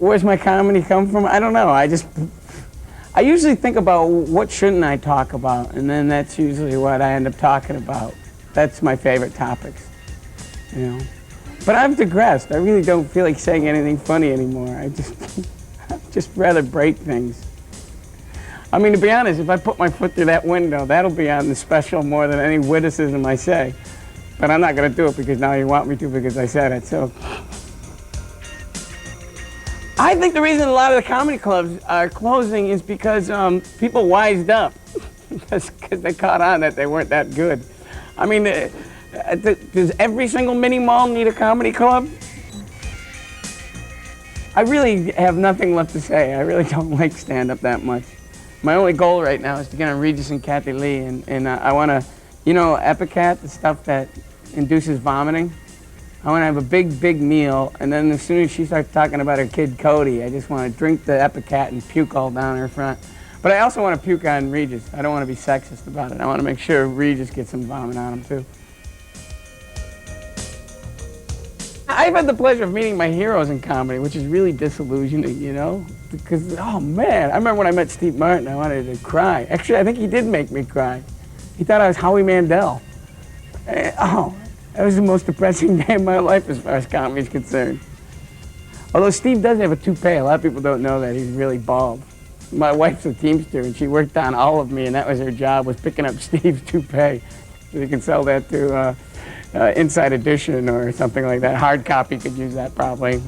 where's my comedy come from? I don't know. I usually think about what shouldn't I talk about, and then that's usually what I end up talking about. That's my favorite topics, you know. But I've digressed. I really don't feel like saying anything funny anymore. I just rather break things. I mean, to be honest, if I put my foot through that window, that'll be on the special more than any witticism I say. But I'm not going to do it because now you want me to because I said it, so. I think the reason a lot of the comedy clubs are closing is because people wised up. Because they caught on that they weren't that good. I mean, does every single mini mall need a comedy club? I really have nothing left to say. I really don't like stand-up that much. My only goal right now is to get on Regis and Kathy Lee, and I want to, you know, Epicat, the stuff that induces vomiting. I want to have a big meal, and then as soon as she starts talking about her kid Cody, I just want to drink the Epicat and puke all down her front. But I also want to puke on Regis. I don't want to be sexist about it. I want to make sure Regis gets some vomit on him too. I've had the pleasure of meeting my heroes in comedy, which is really disillusioning, you know? Because, oh man, I remember when I met Steve Martin, I wanted to cry. Actually, I think he did make me cry. He thought I was Howie Mandel. Oh, that was the most depressing day of my life as far as comedy is concerned. Although Steve does have a toupee, a lot of people don't know that, he's really bald. My wife's a Teamster, and she worked on all of me, and that was her job, was picking up Steve's toupee. So you can sell that to Inside Edition or something like that. Hard copy could use that probably.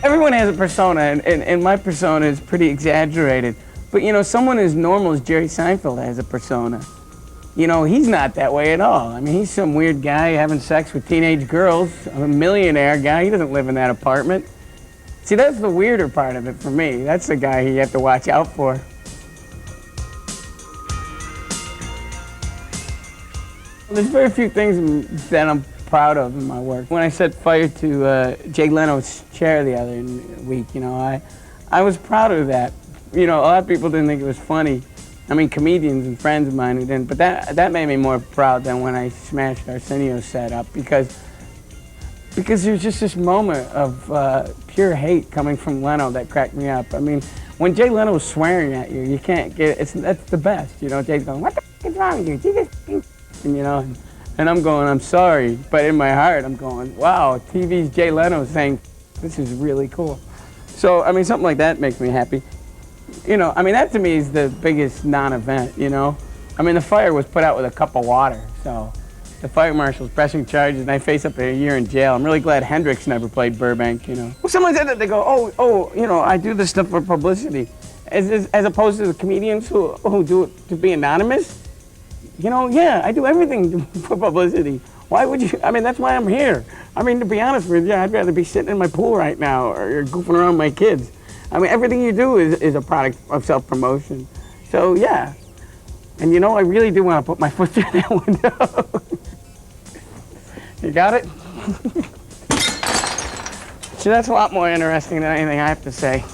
Everyone has a persona, and my persona is pretty exaggerated. But you know, someone as normal as Jerry Seinfeld has a persona. You know, he's not that way at all. I mean, he's some weird guy having sex with teenage girls, a millionaire guy. He doesn't live in that apartment. See, that's the weirder part of it for me. That's the guy you have to watch out for. There's very few things that I'm proud of in my work. When I set fire to Jay Leno's chair the other week, you know, I was proud of that. You know, a lot of people didn't think it was funny. I mean, comedians and friends of mine who didn't, but that made me more proud than when I smashed Arsenio's set up because there's just this moment of pure hate coming from Leno that cracked me up. I mean, when Jay Leno was swearing at you, you can't get it. That's the best. You know, Jay's going, "What the f is wrong with you? You just," you know, and I'm going, "I'm sorry," but in my heart, I'm going, "Wow, TV's Jay Leno saying this is really cool." So, I mean, something like that makes me happy. You know, I mean, that to me is the biggest non-event, you know? I mean, the fire was put out with a cup of water, so the fire marshal's pressing charges and I face up a year in jail. I'm really glad Hendrix never played Burbank, you know? Well, someone said that, they go, oh, you know, I do this stuff for publicity. As opposed to the comedians who do it to be anonymous. You know, yeah, I do everything for publicity. Why would you? I mean, that's why I'm here. I mean, to be honest with you, I'd rather be sitting in my pool right now or goofing around with my kids. I mean, everything you do is a product of self-promotion. So, yeah. And you know, I really do want to put my foot through that window. You got it? So that's a lot more interesting than anything I have to say.